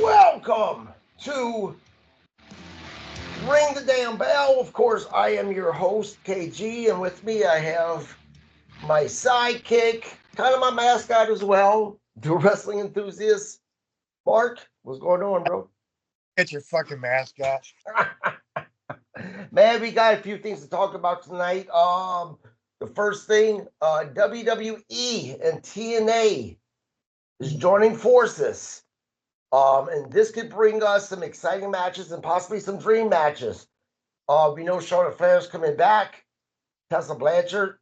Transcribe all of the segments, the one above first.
Welcome to Ring the Damn Bell. Of course, I am your host, KG, and with me I have my sidekick, kind of my mascot as well, the wrestling enthusiast, Mark. What's going on, bro? It's your fucking mascot. Man, we got a few things to talk about tonight. The first thing, WWE and TNA is joining forces. And this could bring us some exciting matches and possibly some dream matches. We know Charlotte Flair's coming back. Tessa Blanchard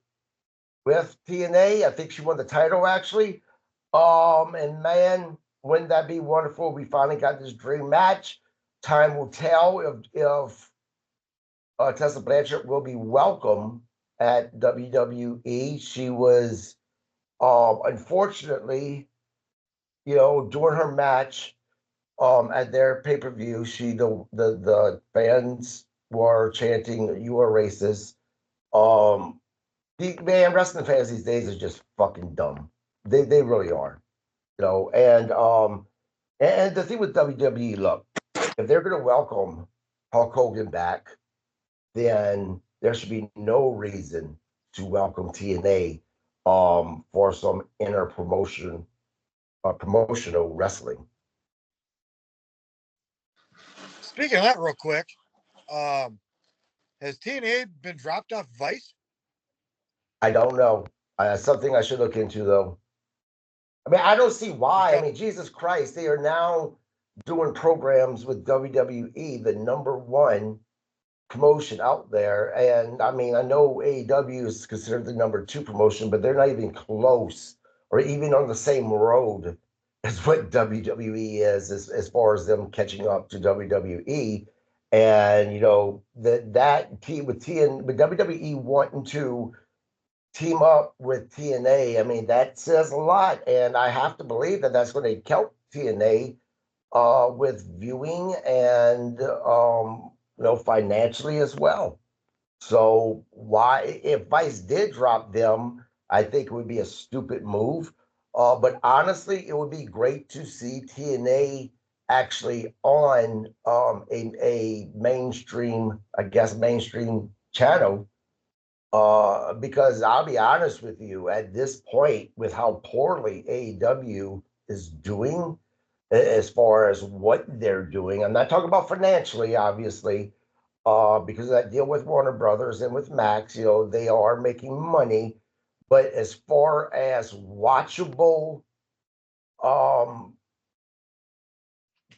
with TNA. I think she won the title actually. And man, wouldn't that be wonderful? We finally got this dream match. Time will tell if Tessa Blanchard will be welcome at WWE. She was unfortunately, during her match at their pay-per-view, the fans were chanting, "You are racist." Man, wrestling fans these days are just fucking dumb. They really are. And the thing with WWE, look, if they're gonna welcome Hulk Hogan back, then there should be no reason to welcome TNA for some promotional wrestling. Speaking of that, real quick, has TNA been dropped off Vice? I don't know. Something I should look into, though. I mean, I don't see why. I mean, Jesus Christ, they are now doing programs with WWE, the number one promotion out there. And I mean, I know AEW is considered the number two promotion, but they're not even close or even on the same road as what WWE is as far as them catching up to WWE. And with WWE wanting to team up with TNA, I mean, that says a lot. And I have to believe that that's going to help TNA with viewing and financially as well. So why, if Vice did drop them, I think it would be a stupid move. But honestly, it would be great to see TNA actually on a mainstream, I guess, mainstream channel. Because I'll be honest with you, at this point, with how poorly AEW is doing, as far as what they're doing, I'm not talking about financially, obviously, because of that deal with Warner Brothers and with Max, they are making money. But as far as watchable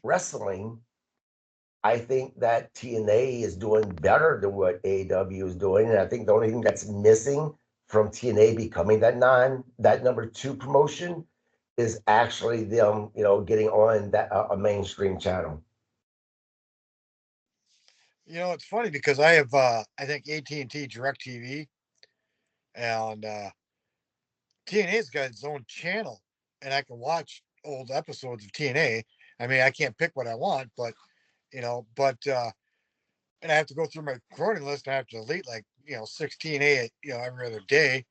wrestling, I think that TNA is doing better than what AEW is doing. And I think the only thing that's missing from TNA becoming that number two promotion is actually them, getting on that a mainstream channel. It's funny because I have, I think AT&T Direct TV, and TNA's got its own channel, and I can watch old episodes of TNA. I mean, I can't pick what I want, but and I have to go through my recording list. And I have to delete 16A, every other day.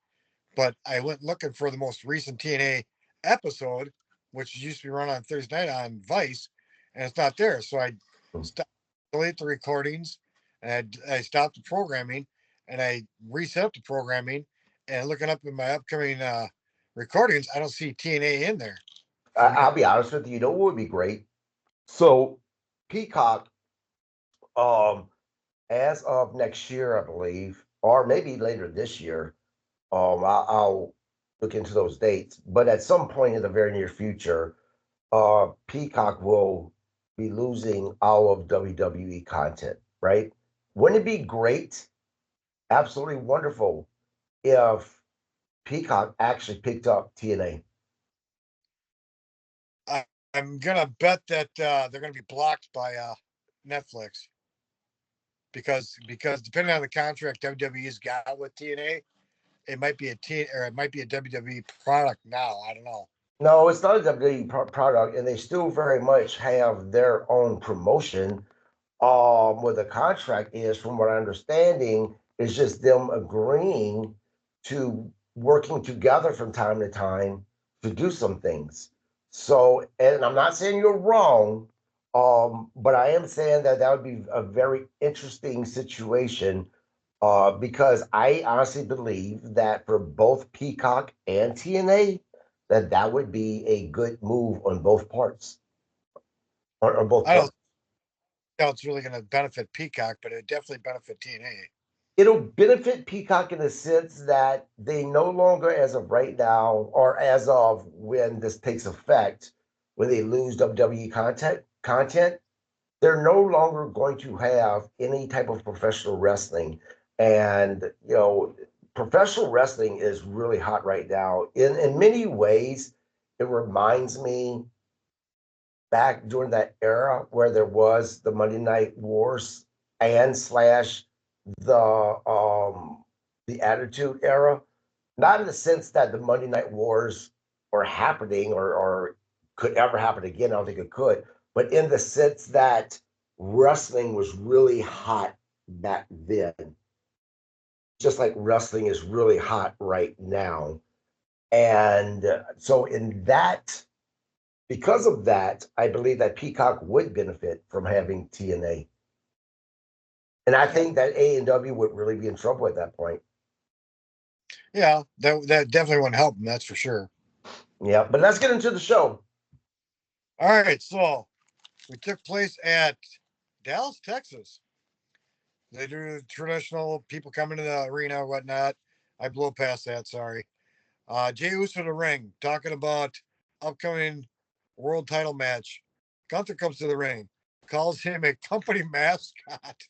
But I went looking for the most recent TNA episode, which used to be run on Thursday night on Vice, and it's not there. So I delete the recordings, and I stopped the programming, and I reset up the programming. And looking up in my upcoming recordings, I don't see TNA in there. I'll be honest with you. You know what would be great? So Peacock, as of next year, I believe, or maybe later this year, I'll look into those dates. But at some point in the very near future, Peacock will be losing all of WWE content, right? Wouldn't it be great, absolutely wonderful, if Peacock actually picked up TNA? I'm gonna bet that they're gonna be blocked by Netflix because depending on the contract WWE's got with TNA, it might be a WWE product now. I don't know. No, it's not a WWE product, and they still very much have their own promotion. What the contract is, from what I'm understanding, is just them agreeing to working together from time to time to do some things. So, and I'm not saying you're wrong, but I am saying that that would be a very interesting situation, because I honestly believe that for both Peacock and TNA, that that would be a good move on both parts, or both I don't parts. know it's really going to benefit Peacock, but it definitely benefit TNA. It'll benefit Peacock in the sense that they no longer, as of right now, or as of when this takes effect, when they lose WWE content, they're no longer going to have any type of professional wrestling. And professional wrestling is really hot right now. In many ways, it reminds me back during that era where there was the Monday Night Wars and slash the Attitude Era. Not in the sense that the Monday Night Wars are happening, or could ever happen again. I don't think it could, but in the sense that wrestling was really hot back then, just like wrestling is really hot right now. And so in that, because of that, I believe that Peacock would benefit from having TNA. And I Yeah, think that A&W would really be in trouble at that point. yeah, that definitely wouldn't help them. That's for sure. Yeah, but let's get into the show. All right, so we took place at Dallas, Texas. They do traditional people coming to the arena, whatnot. I blew past that. Sorry. Jey Uso to the ring, talking about upcoming world title match. Gunther comes to the ring, calls him a company mascot,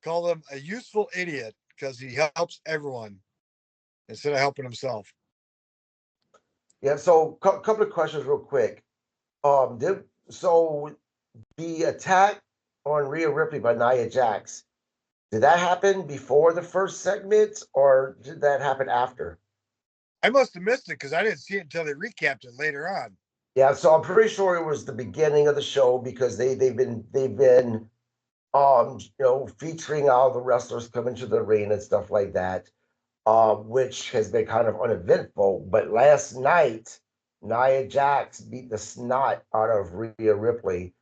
called him a useful idiot because he helps everyone instead of helping himself. Yeah, so couple of questions real quick. So the attack on Rhea Ripley by Nia Jax, did that happen before the first segment, or did that happen after? I must have missed it because I didn't see it until they recapped it later on. Yeah, so I'm pretty sure it was the beginning of the show because they've been featuring all the wrestlers coming to the arena and stuff like that, which has been kind of uneventful. But last night, Nia Jax beat the snot out of Rhea Ripley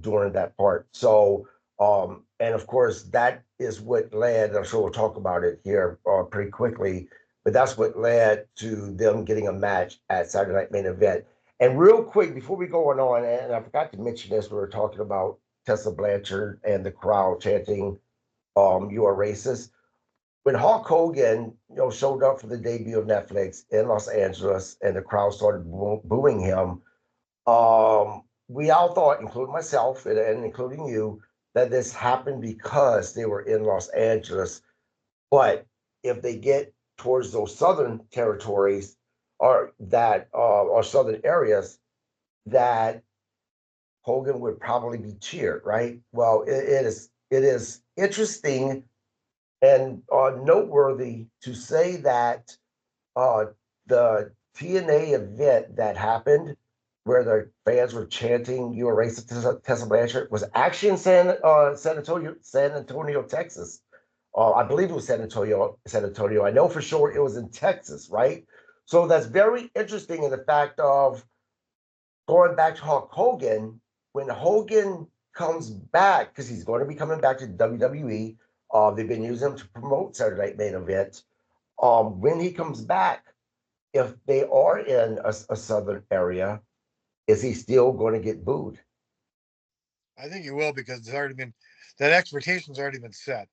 during that part. So, and of course, that is what led, I'm sure we'll talk about it here pretty quickly, but that's what led to them getting a match at Saturday Night Main Event. And real quick, before we go on, and I forgot to mention this, we were talking about Tessa Blanchard and the crowd chanting, "You are racist." When Hulk Hogan, showed up for the debut of Netflix in Los Angeles, and the crowd started booing him, we all thought, including myself and including you, that this happened because they were in Los Angeles. But if they get towards those southern territories, or southern areas, that Hogan would probably be cheered, right? Well, it is interesting and noteworthy to say that uh, the TNA event that happened, where the fans were chanting "You are racist, Tessa Blanchard," was actually in San Antonio, Texas. I believe it was San Antonio, San Antonio. I know for sure it was in Texas, right? So that's very interesting in the fact of going back to Hulk Hogan. When Hogan comes back, because he's going to be coming back to WWE, they've been using him to promote Saturday Night Main Event. When he comes back, if they are in a southern area, is he still going to get booed? I think he will because it's already been that expectation's already been set.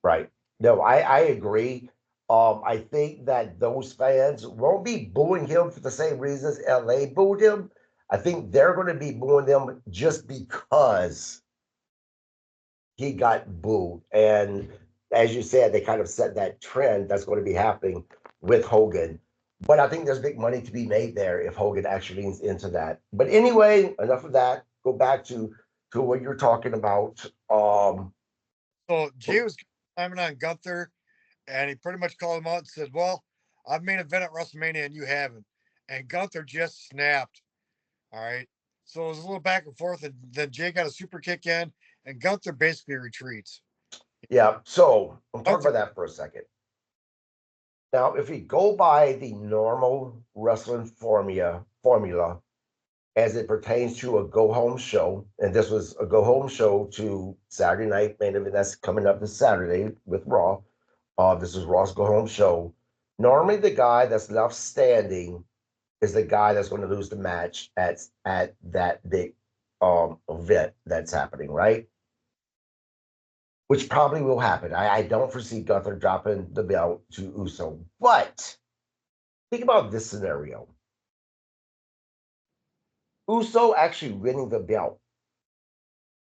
Right. No, I agree. I think that those fans won't be booing him for the same reasons LA booed him. I think they're going to be booing them just because he got booed. And as you said, they kind of set that trend that's going to be happening with Hogan. But I think there's big money to be made there if Hogan actually leans into that. But anyway, enough of that. Go back to what you're talking about. So Jay was climbing on Gunther, and he pretty much called him out and said, "Well, I've made an event at WrestleMania and you haven't. and Gunther just snapped. All right. So it was a little back and forth, and then Jay got a super kick in, and Gunther basically retreats. Yeah. So I'm talking Gunther, about that for a second. Now, if we go by the normal wrestling formula as it pertains to a go home show, and this was a go home show to Saturday night main event that's coming up this Saturday with Raw. This is Raw's go home show. Normally, the guy that's left standing is the guy that's going to lose the match at that big event that's happening, right? Which probably will happen. I don't foresee Gunther dropping the belt to Uso, but think about this scenario. Uso actually winning the belt.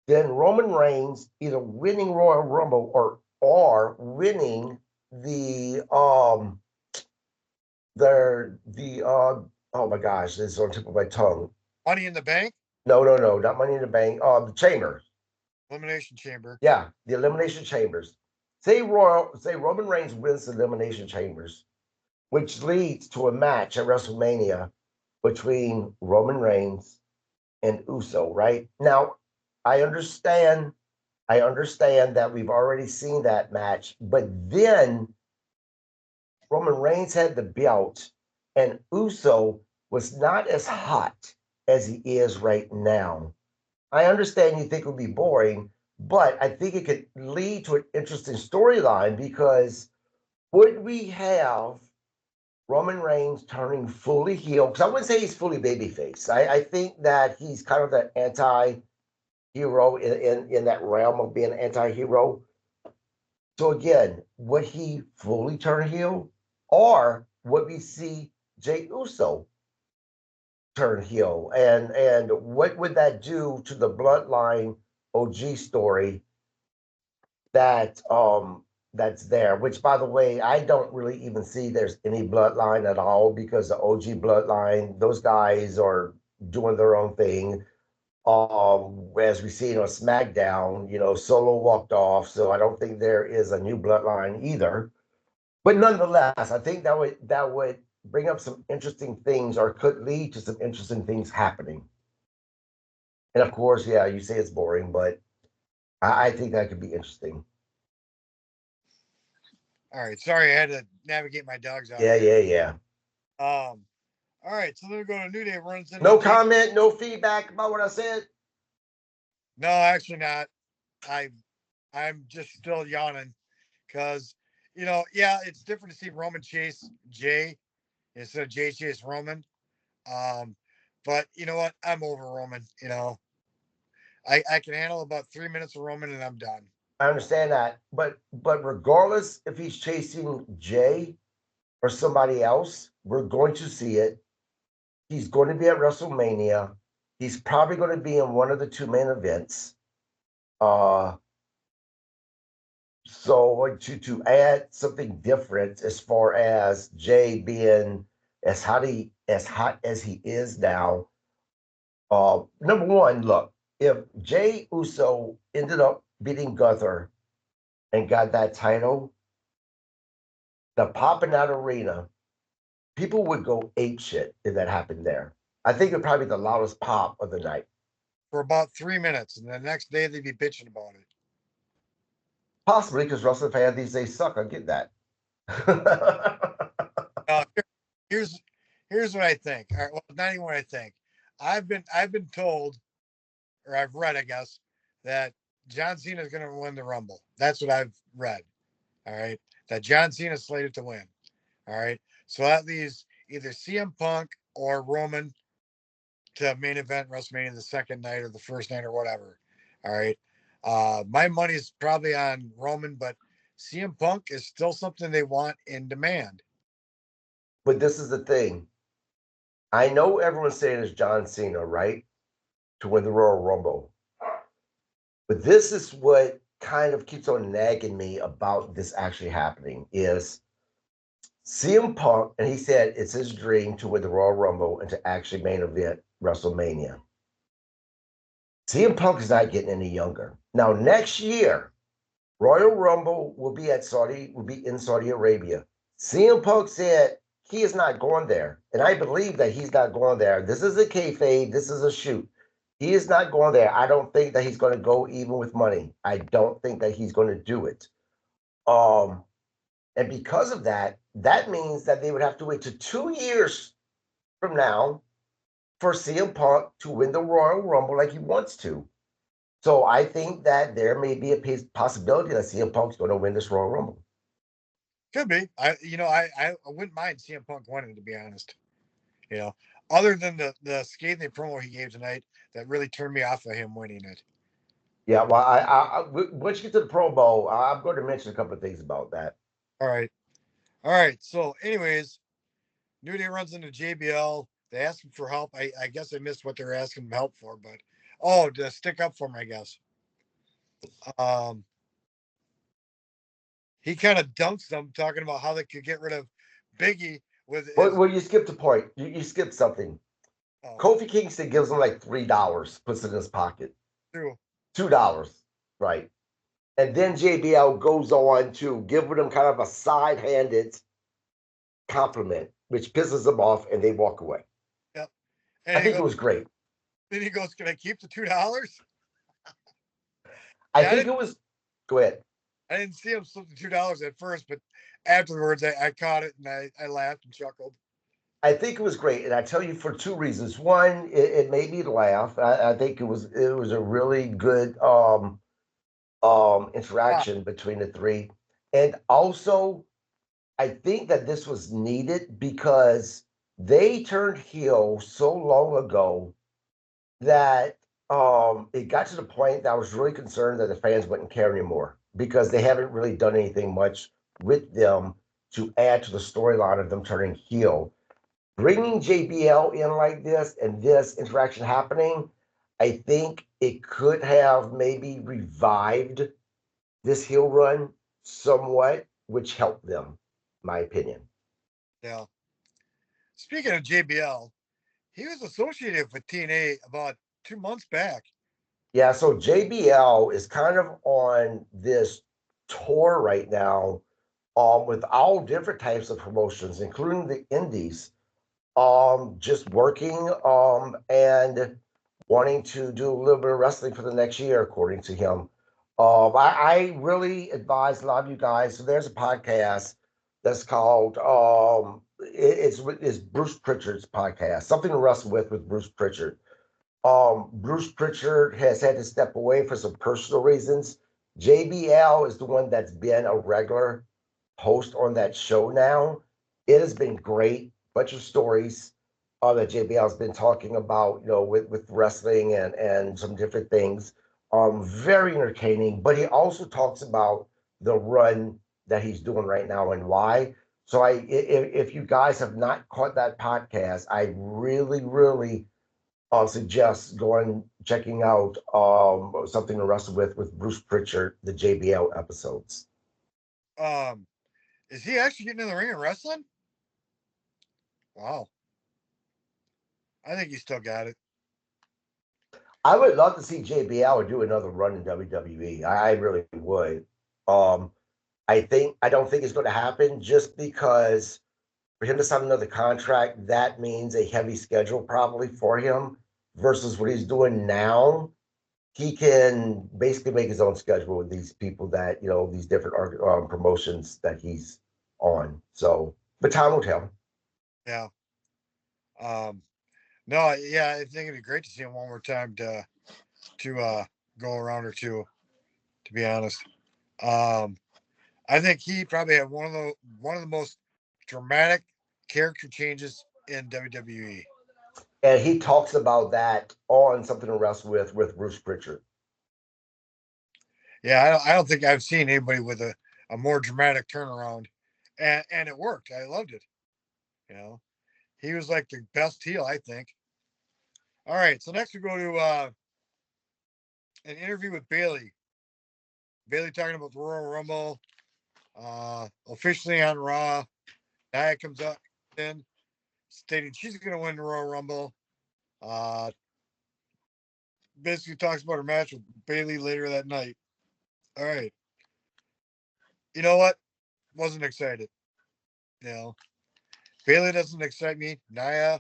Then Roman Reigns either winning Royal Rumble or winning the oh my gosh, this is on the tip of my tongue. Money in the Bank? No, not Money in the Bank. The Chamber. Elimination Chamber. Yeah, the Elimination Chambers. Say Roman Reigns wins the Elimination Chambers, which leads to a match at WrestleMania between Roman Reigns and Uso, right? Now, I understand that we've already seen that match, but then Roman Reigns had the belt and Uso was not as hot as he is right now. I understand you think it would be boring, but I think it could lead to an interesting storyline because would we have Roman Reigns turning fully heel? Because I wouldn't say he's fully babyface. I think that he's kind of that anti-hero in that realm of being an anti-hero. So again, would he fully turn heel? Or would we see Jey Uso turn heel? And what would that do to the Bloodline OG story that's there? Which, by the way, I don't really even see there's any Bloodline at all because the OG Bloodline, those guys are doing their own thing. As we see on SmackDown, Solo walked off, so I don't think there is a new Bloodline either. But nonetheless, I think that would bring up some interesting things or could lead to some interesting things happening. And of course, yeah, you say it's boring, but I think that could be interesting. All right. Sorry, I had to navigate my dogs out. Yeah. All right. So then we go to New Day runs in. No comment, no feedback about what I said. No, actually not. I'm just still yawning because yeah, it's different to see Roman chase Jay instead of Jay chase Roman. But you know what? I'm over Roman. I can handle about 3 minutes of Roman and I'm done. I understand that, but regardless if he's chasing Jay or somebody else, we're going to see it. He's going to be at WrestleMania. He's probably going to be in one of the two main events. So to add something different as far as Jay being as hot as he is now. Number one, look, if Jey Uso ended up beating Gunther and got that title, the pop in that arena, people would go ape shit if that happened there. I think it'd probably be the loudest pop of the night. For about 3 minutes, and the next day they'd be bitching about it. Possibly because wrestling fans these days suck. I get that. Here's what I think. All right, well, not even what I think. I've been told, or I've read, I guess, that John Cena is going to win the Rumble. That's what I've read. All right, that John Cena is slated to win. All right, so that leaves either CM Punk or Roman to main event WrestleMania the second night or the first night or whatever. All right, my money's probably on Roman, but CM Punk is still something they want in demand. But this is the thing. I know everyone's saying it's John Cena, right? To win the Royal Rumble. But this is what kind of keeps on nagging me about this actually happening is CM Punk, and he said it's his dream to win the Royal Rumble and to actually main event WrestleMania. CM Punk is not getting any younger. Now, next year, Royal Rumble will be in Saudi Arabia. CM Punk said he is not going there. And I believe that he's not going there. This is a kayfabe. This is a shoot. He is not going there. I don't think that he's going to go even with money. I don't think that he's going to do it. And because of that, that means that they would have to wait to 2 years from now for CM Punk to win the Royal Rumble like he wants to. So I think that there may be a possibility that CM Punk's going to win this Royal Rumble. Could be. I wouldn't mind CM Punk winning, to be honest. Other than the scathing promo he gave tonight, that really turned me off of him winning it. Yeah, well, once you get to the promo, I'm going to mention a couple of things about that. All right. So, anyways, New Day runs into JBL. They ask him for help. I guess I missed what they're asking him help for, but to stick up for him, I guess. He kind of dunks them, talking about how they could get rid of Biggie with. Well, you skipped a point. You skipped something. Kofi Kingston gives him like $3, puts it in his pocket. True. $2, right? And then JBL goes on to give them kind of a side-handed compliment, which pisses them off, and they walk away. Yep. I think it was great. Then he goes, "Can I keep the $2?" I think it was. Go ahead. I didn't see him slip the $2 at first, but afterwards I caught it and I laughed and chuckled. I think it was great, and I tell you for two reasons. One, it made me laugh. I think it was a really good interaction between the three, and also I think that this was needed because they turned heel so long ago that it got to the point that I was really concerned that the fans wouldn't care anymore because they haven't really done anything much with them to add to the storyline of them turning heel. Bringing JBL in like this and this interaction happening, I think it could have maybe revived this heel run somewhat, which helped them, my opinion. Yeah. Speaking of JBL, he was associated with TNA about 2 months back. Yeah, so JBL is kind of on this tour right now, with all different types of promotions, including the indies, just working, and wanting to do a little bit of wrestling for the next year, according to him. I really advise a lot of you guys. So there's a podcast that's called it's Bruce Pritchard's podcast, Something to Wrestle with Bruce Pritchard. Bruce Pritchard has had to step away for some personal reasons. JBL is the one that's been a regular host on that show now. It has been great. Bunch of stories that JBL has been talking about, with wrestling and some different things. Very entertaining, but he also talks about the run that he's doing right now and why. So if you guys have not caught that podcast, I really, really suggest checking out Something to Wrestle with Bruce Pritchard, the JBL episodes. Is he actually getting in the ring and wrestling? Wow. I think he still got it. I would love to see JBL do another run in WWE. I really would. I don't think it's going to happen just because for him to sign another contract, that means a heavy schedule probably for him versus what he's doing now. He can basically make his own schedule with these people that, these different promotions that he's on. So, but time will tell. Yeah. No, yeah, I think it'd be great to see him one more time to go around or two, to be honest. I think he probably had one of the most dramatic character changes in WWE. And he talks about that on Something to Wrestle with Bruce Pritchard. Yeah, I don't think I've seen anybody with a more dramatic turnaround, and it worked. I loved it. He was like the best heel, I think. All right, so next we go to an interview with Bayley. Bayley talking about the Royal Rumble, officially on Raw. Nia comes up in, stating she's going to win the Royal Rumble. Basically talks about her match with Bayley later that night. All right. You know what? Wasn't excited. Bailey doesn't excite me. Nia,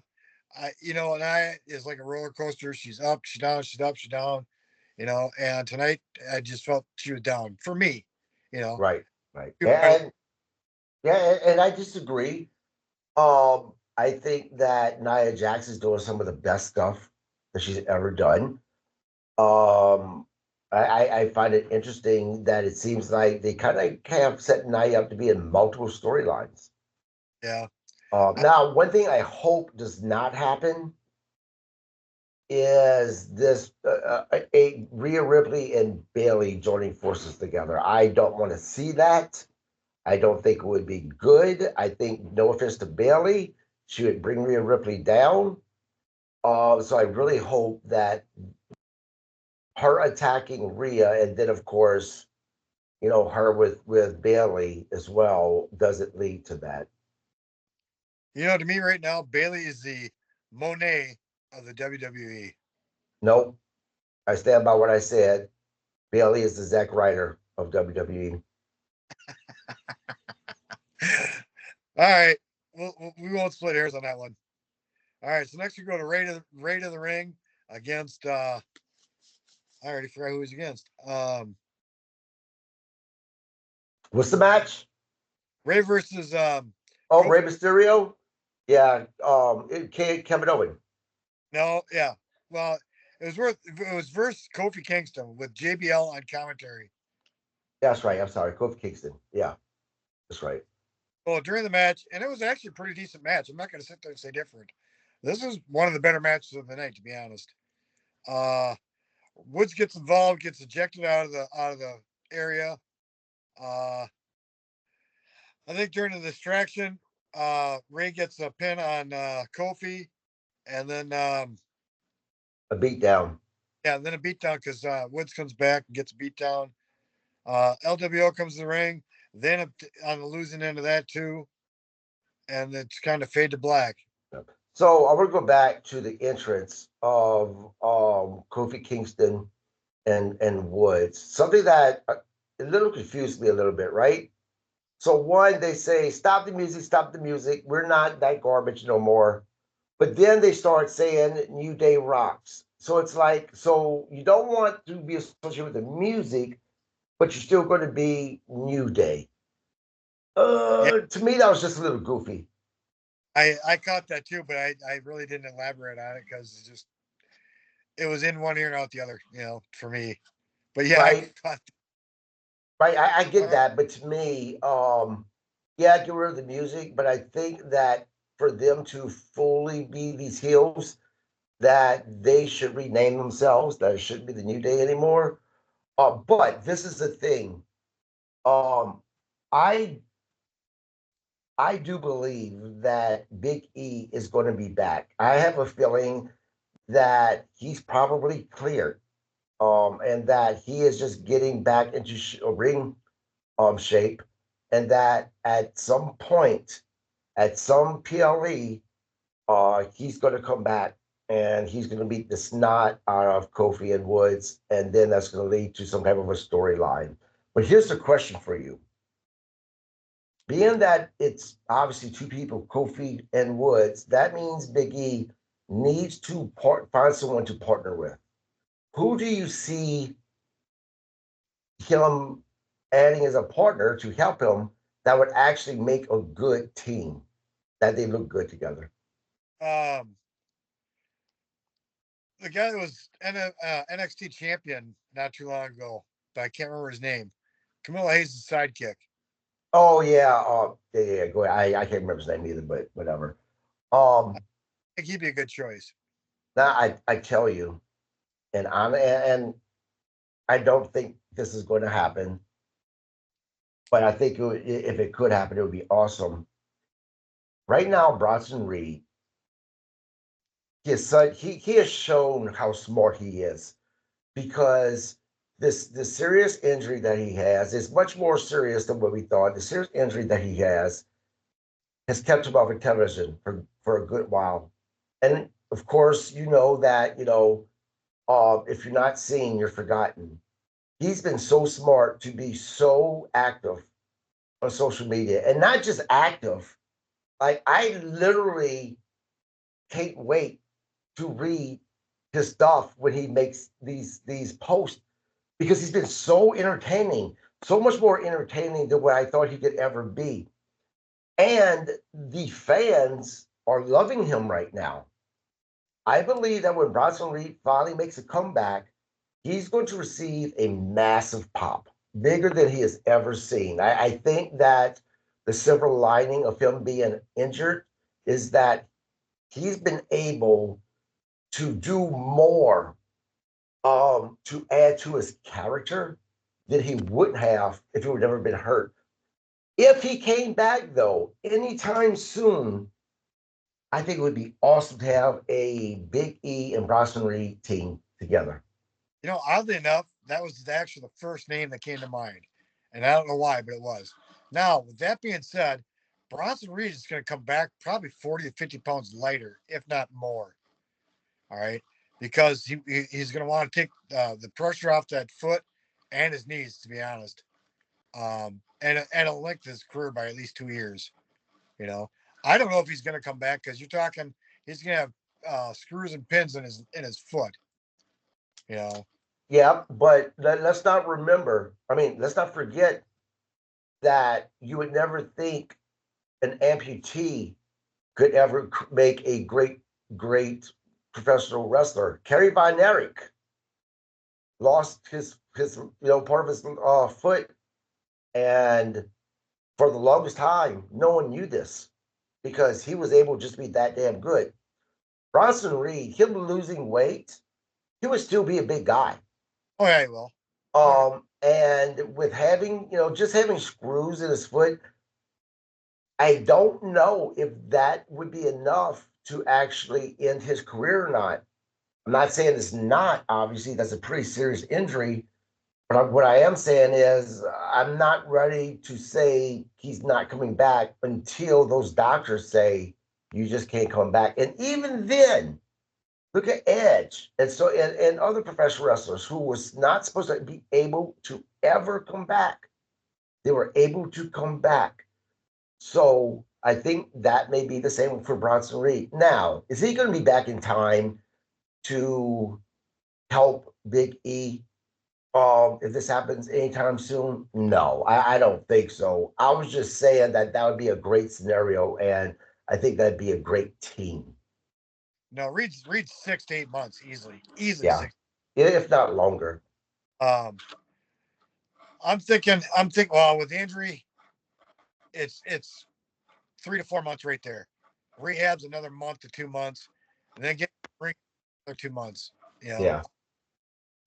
Nia is like a roller coaster. She's up, she's down, she's up, she's down. And tonight I just felt she was down for me. You know, Right, right. And yeah, and I disagree. I think that Nia Jax is doing some of the best stuff that she's ever done. I find it interesting that it seems like they kind of have set Nia up to be in multiple storylines. yeah, Now, one thing I hope does not happen is this a Rhea Ripley and Bailey joining forces together. I don't want to see that. I don't think it would be good. I think, no offense to Bailey, she would bring Rhea Ripley down. So I really hope that her attacking Rhea, and then of course, her with Bailey as well, doesn't lead to that. to me right now, Bailey is the Monet of the WWE. Nope. I stand by what I said. Bailey is the Zack Ryder of WWE. All right, we won't split hairs on that one. All right, so next we go to Ray to the ring against. I already forgot who he's against. What's the match? Ray versus Rey Mysterio. Yeah. Kevin Owen. No, yeah. Well, it was versus Kofi Kingston with JBL on commentary. That's right. I'm sorry, Kofi Kingston. Yeah, that's right. Well, during the match, and it was actually a pretty decent match. I'm not going to sit there and say different. This is one of the better matches of the night, to be honest. Woods gets involved, gets ejected out of the area. I think during the distraction, Ray gets a pin on Kofi, and then A beatdown. yeah, and then a beatdown because Woods comes back and gets a beatdown. LWO comes to the ring, then on the losing end of that too, and it's kind of fade to black. So I want to go back to the entrance of Kofi Kingston and Woods. Something that a little confused me a little bit, right? So one, they say, stop the music, stop the music. We're not that garbage no more. But then they start saying New Day rocks. So it's like, so you don't want to be associated with the music, but you're still going to be New Day. Yeah, To me, that was just a little goofy. I caught that too, but I really didn't elaborate on it because it was in one ear and out the other, for me. But yeah, I Right? caught. Right. I get Uh, that. But to me, yeah, get rid of the music. But I think that for them to fully be these heels, that they should rename themselves, that it shouldn't be the New Day anymore. But this is the thing. Um, I I do believe that Big E is going to be back. I have a feeling that he's probably cleared, and that he is just getting back into ring shape, and that at some point, at some PLE, he's going to come back and he's going to beat the snot out of Kofi and Woods, and then that's going to lead to some type of a storyline. But here's the question for you. Being that it's obviously two people, Kofi and Woods, that means Big E needs to find someone to partner with. Who do you see him adding as a partner to help him that would actually make a good team, that they look good together? um, the guy that was NXT champion not too long ago, but I can't remember his name. Camilla Hayes' sidekick. Oh yeah, yeah. Go ahead. I can't remember his name either, but whatever. I Um, think he'd be a good choice. now I tell you, and I don't think this is going to happen, but I think if it could happen, it would be awesome. Right now, Bronson Reed, he has shown how smart he is, because this serious injury that he has is much more serious than what we thought. The serious injury that he has kept him off of television for a good while. And of course, you know that, if you're not seen, you're forgotten. He's been so smart to be so active on social media, and not just active, Like I literally can't wait to read his stuff when he makes these posts because he's been so entertaining, so much more entertaining than what I thought he could ever be. And the fans are loving him right now. I believe that when Bronson Reed finally makes a comeback, he's going to receive a massive pop, bigger than he has ever seen. I think that the silver lining of him being injured is that he's been able to do more to add to his character than he would have if he would never been hurt. If he came back though, anytime soon, I think it would be awesome to have a Big E and Bronson Reed team together. You know, oddly enough, that was actually the first name that came to mind. And I don't know why, but it was. Now, with that being said, Bronson Reed is going to come back probably 40 to 50 pounds lighter, if not more. All right. Because he's going to want to take the pressure off that foot and his knees, to be honest. And it'll lengthen his career by at least 2 years. You know, I don't know if he's going to come back because you're talking he's going to have screws and pins in his foot. You know, Yeah, but let's not remember, I mean, let's not forget that you would never think an amputee could ever make a great professional wrestler. Kerry Von Erich lost his part of his foot, and for the longest time, no one knew this because he was able just to be that damn good. Bronson Reed, him losing weight, he would still be a big guy. oh yeah, he will. And with having, just having screws in his foot, I don't know if that would be enough to actually end his career or not. I'm not saying it's not, obviously, that's a pretty serious injury. But what I am saying is, I'm not ready to say he's not coming back until those doctors say you just can't come back. And even then, look at Edge and other professional wrestlers who was not supposed to be able to ever come back. They were able to come back. So I think that may be the same for Bronson Reed. Now, is he going to be back in time to help Big E? If this happens anytime soon, no, I don't think so. I was just saying that that would be a great scenario, and I think that'd be a great team. No, Reed's 6 to 8 months easily, easily Yeah, six. if not longer. Um, I'm thinking. Well, with the injury, it's 3 to 4 months right there. Rehab's another month to 2 months, and then get another 2 months. You know, Yeah.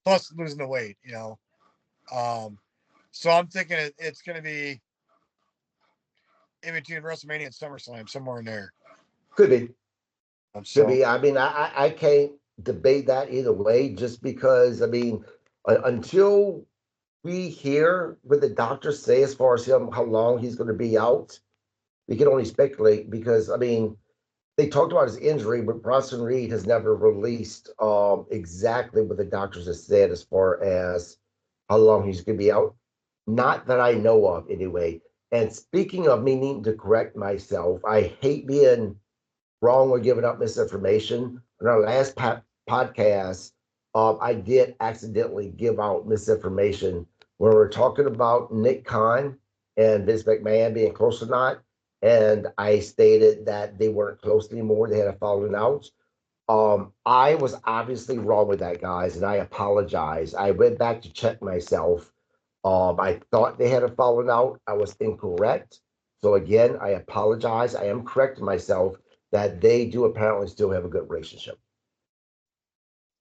plus losing the weight. Um, so I'm thinking it's going to be in between WrestleMania and SummerSlam, somewhere in there. Could be. Could So be. I mean, I can't debate that either way, just because, I mean, until we hear what the doctors say as far as him, how long he's going to be out, we can only speculate because, I mean, they talked about his injury, but Bronson Reed has never released exactly what the doctors have said as far as how long he's going to be out. Not that I know of, anyway. And speaking of me needing to correct myself, I hate being wrong or giving up misinformation. In our last podcast, I did accidentally give out misinformation when we were talking about Nick Khan and Vince McMahon being close or not. And I stated that they weren't close anymore. They had a falling out. I was obviously wrong with that, guys, and I apologize. I went back to check myself. I thought they had a fallen out. I was incorrect. So again, I apologize. I am correcting myself that they do apparently still have a good relationship.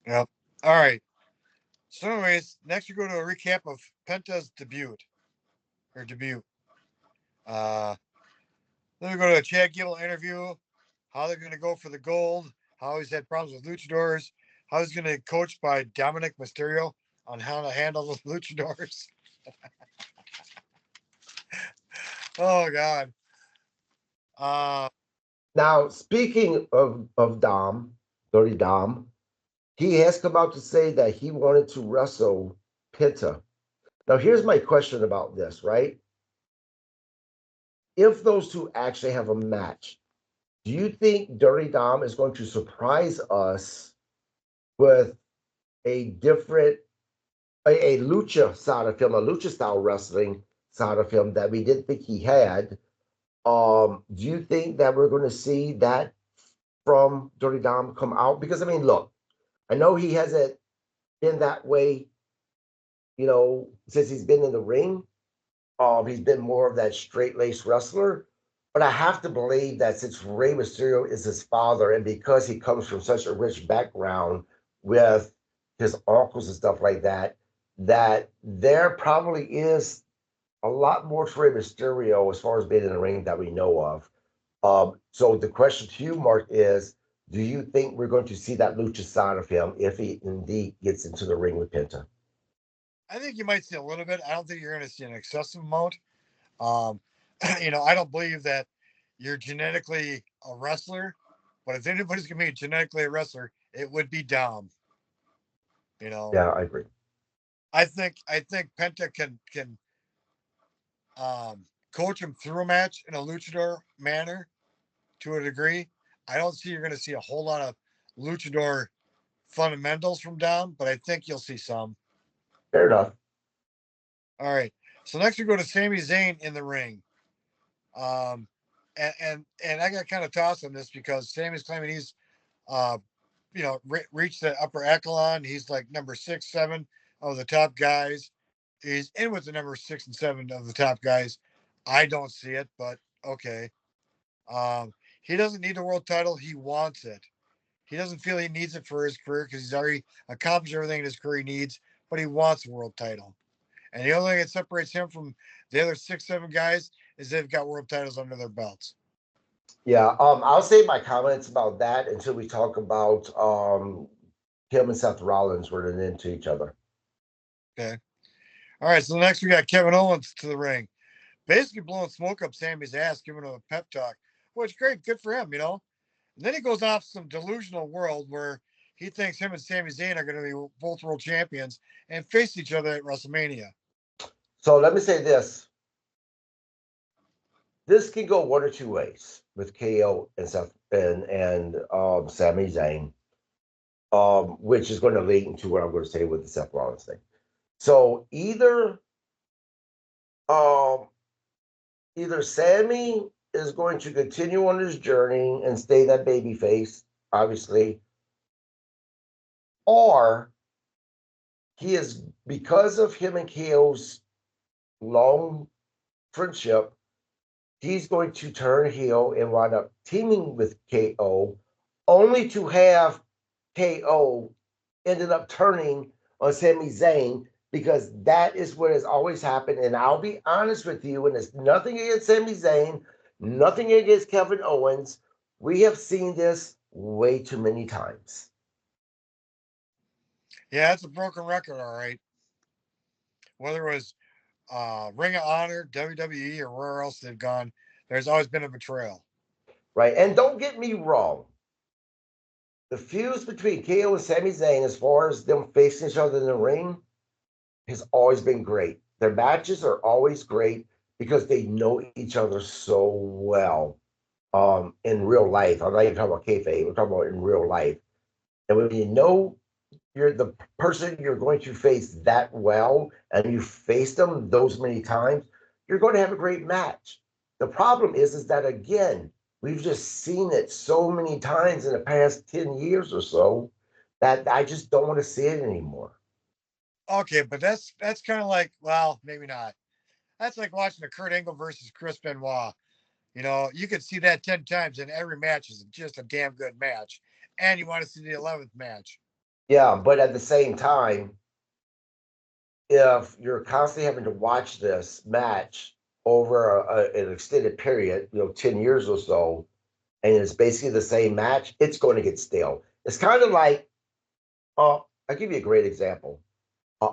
yep. All right. So, anyways, next we go to a recap of Penta's debut. Uh, then we go to a Chad Gable interview, how they're going to go for the gold, how he's had problems with luchadors, how he's going to coach by Dominic Mysterio on how to handle the luchadors. Oh God. Uh, Now, speaking of Dom, Dirty Dom, he has come out to say that he wanted to wrestle Penta. Now, here's my question about this, right? if those two actually have a match, do you think Dirty Dom is going to surprise us with a different, a lucha side of him, a lucha style wrestling side of him that we didn't think he had? Do you think that we're going to see that from Dirty Dom come out? Because I mean, look, I know he hasn't been that way, since he's been in the ring. He's been more of that straight laced wrestler. But I have to believe that since Rey Mysterio is his father, and because he comes from such a rich background with his uncles and stuff like that, that there probably is a lot more to Rey Mysterio as far as being in the ring that we know of. So the question to you, Mark, is do you think we're going to see that lucha side of him if he indeed gets into the ring with Penta? I think you might see a little bit. I don't think you're going to see an excessive amount. Um, I don't believe that you're genetically a wrestler, but if anybody's going to be genetically a wrestler, it would be Dom. You know, Yeah, I agree. I think Penta can coach him through a match in a luchador manner to a degree. I don't see you're going to see a whole lot of luchador fundamentals from Dom, but I think you'll see some. Fair enough. All right. So next we go to Sami Zayn in the ring. Um, and I got kind of tossed on this because Sammy's claiming he's uh reached the upper echelon. He's like number 6, 7 of the top guys. He's in with the number 6 and 7 of the top guys. I don't see it, but okay. He doesn't need a world title. He wants it. He doesn't feel he needs it for his career because he's already accomplished everything in his career he needs, but he wants a world title. And the only thing that separates him from the other 6, 7 guys is they've got world titles under their belts. Yeah, I'll save my comments about that until we talk about him and Seth Rollins running into each other. Okay. All right. So next we got Kevin Owens to the ring, basically blowing smoke up Sammy's ass, giving him a pep talk, which great, good for him. And then he goes off some delusional world where he thinks him and Sami Zayn are going to be both world champions and face each other at WrestleMania. So let me say this. This can go one or two ways with KO and Seth and Sami Zayn, which is going to lead into what I'm going to say with the Seth Rollins thing. So um, either Sammy is going to continue on his journey and stay that baby face, obviously, or he is, because of him and KO's long friendship, he's going to turn heel and wind up teaming with KO, only to have KO ended up turning on Sami Zayn, because that is what has always happened. And I'll be honest with you, and it's nothing against Sami Zayn, nothing against Kevin Owens. We have seen this way too many times. Yeah, it's a broken record, all right. Whether it was Ring of Honor, WWE, or where else they've gone, there's always been a betrayal. Right. And don't get me wrong. The fuse between KO and Sami Zayn, as far as them facing each other in the ring, has always been great. Their matches are always great because they know each other so well in real life. I'm not even talking about kayfabe. We're talking about in real life. And when you know you're the person you're going to face that well, and you faced them those many times, you're going to have a great match. The problem is that again, we've just seen it so many times in the past 10 years or so that I just don't want to see it anymore. Okay, but that's kind of like, well, maybe not. That's like watching a Kurt Angle versus Chris Benoit. You could see that 10 times, and every match is just a damn good match. And you want to see the 11th match. Yeah, but at the same time, if you're constantly having to watch this match over an extended period, 10 years or so, and it's basically the same match, it's going to get stale. It's kind of like, I'll give you a great example.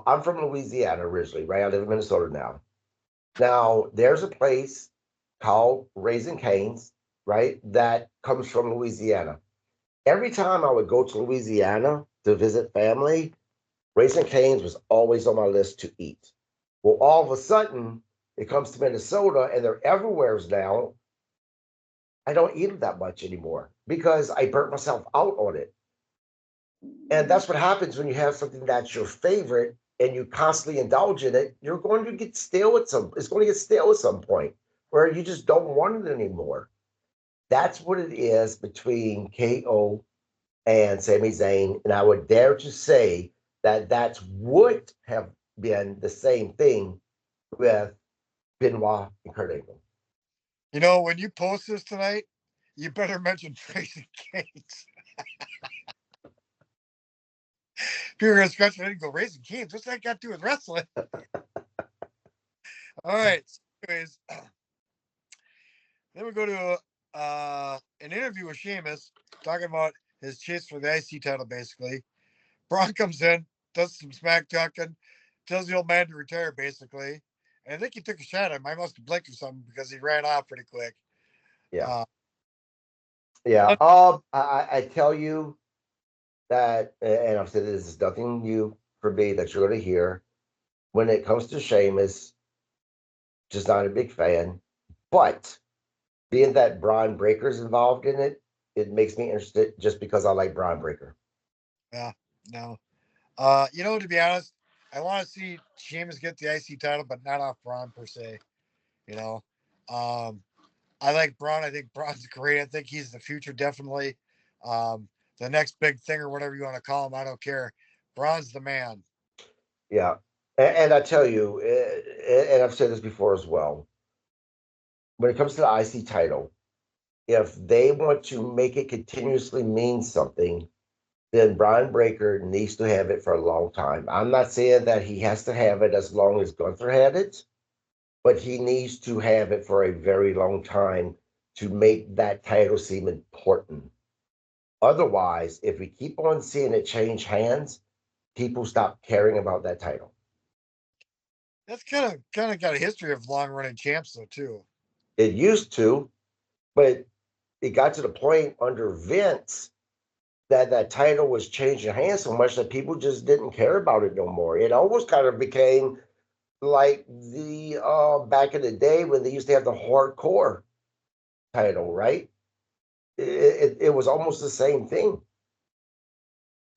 I'm from Louisiana originally, right? I live in Minnesota now. Now, there's a place called Raising Cane's, right? That comes from Louisiana. Every time I would go to Louisiana to visit family, Raising Cane's was always on my list to eat. Well, all of a sudden, it comes to Minnesota and they're everywhere now, I don't eat it that much anymore because I burnt myself out on it. And that's what happens when you have something that's your favorite and you constantly indulge in it. You're going to get stale it's going to get stale at some point where you just don't want it anymore. That's what it is between KO and Sami Zayn. And I would dare to say that that would have been the same thing with Benoit and Kurt Angle. You know, when you post this tonight, you better mention Tracy Gates. People are going to scratch their head and go, Raising Cane's? What's that got to do with wrestling? All right. So anyways, then we go to an interview with Sheamus talking about his chase for the IC title, basically. Braun comes in, does some smack talking, tells the old man to retire, basically. And I think he took a shot at him. I must have blinked or something because he ran off pretty quick. Yeah. I tell you that, and I've said this is nothing new for me that you're going to hear. When it comes to Sheamus, just not a big fan. But being that Braun Breaker's involved in it, it makes me interested just because I like Braun Breaker. Yeah, no. You know, to be honest, I want to see Sheamus get the IC title, but not off Braun per se. You know, I like Braun. I think Braun's great. I think he's the future, definitely. The next big thing or whatever you want to call him, I don't care. Braun's the man. Yeah. And I tell you, and I've said this before as well, when it comes to the IC title, if they want to make it continuously mean something, then Brian Breaker needs to have it for a long time. I'm not saying that he has to have it as long as Gunther had it, but he needs to have it for a very long time to make that title seem important. Otherwise, if we keep on seeing it change hands, people stop caring about that title. That's kind of got a history of long running champs though too. It used to, but it got to the point under Vince that that title was changing hands so much that people just didn't care about it no more. It almost kind of became like the back in the day when they used to have the hardcore title, right? It was almost the same thing.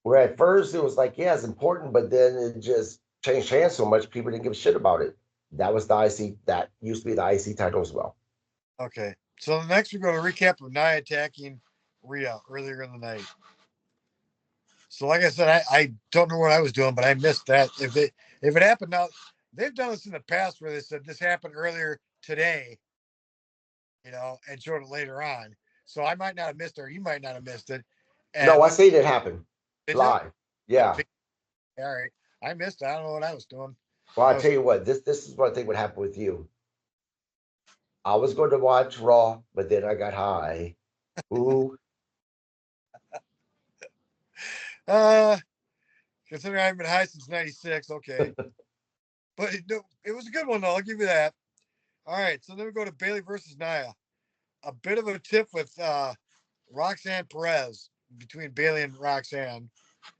Where at first it was like, yeah, it's important, but then it just changed hands so much people didn't give a shit about it. That was the IC. That used to be the IC title as well. Okay, so next we're going to recap of Nia attacking Rhea earlier in the night. So like I said, I don't know what I was doing, but I missed that. If it happened now, they've done this in the past where they said this happened earlier today, you know, and showed it later on. So I might not have missed it, or you might not have missed it. No, And I seen it happen did you? live. Yeah. All right, I missed it. I don't know what I was doing. Well, I I was tell you what, this is what I think would happen with you. I was going to watch Raw, but then I got high. Ooh, uh considering I haven't been high since '96. Okay, but it was a good one though. I'll give you that. All right, so then we go to Bailey versus Nia. A bit of a tip with Roxanne Perez between Bailey and Roxanne,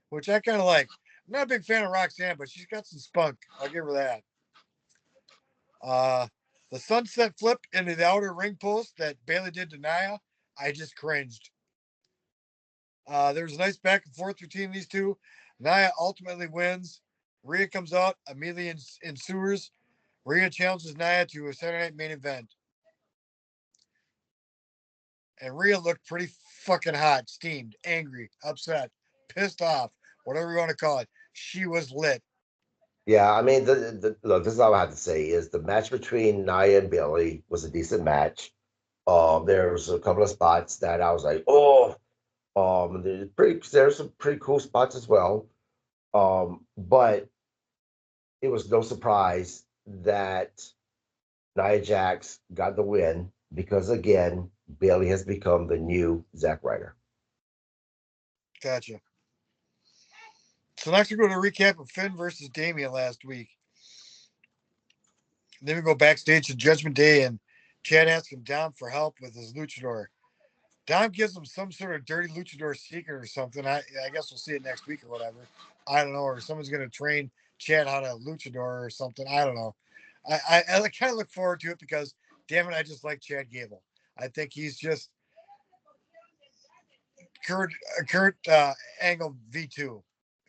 which I kind of like. I'm not a big fan of Roxanne, but she's got some spunk. I'll give her that. Uh, the sunset flip into the outer ring post that Bailey did to Nia, I just cringed. There was a nice back and forth between these two. Nia ultimately wins. Rhea comes out, immediately ensues. Rhea challenges Nia to a Saturday night main event. And Rhea looked pretty fucking hot, steamed, angry, upset, pissed off, whatever you want to call it. She was lit. yeah. I mean, look, this is all I have to say is the match between Nia and Billy was a decent match. There was a couple of spots that I was like, oh, there's some pretty cool spots as well. But it was no surprise that Nia Jax got the win because again, Bailey has become the new Zack Ryder. Gotcha. So next we're going to recap of Finn versus Damian last week. Then we go backstage to Judgment Day and Chad asks him Dom for help with his luchador. Dom gives him some sort of dirty luchador secret or something. I guess we'll see it next week or whatever. I don't know. Or someone's going to train Chad how to luchador or something. I don't know. I kind of look forward to it because, damn it, I just like Chad Gable. I think he's just Kurt Angle V2. You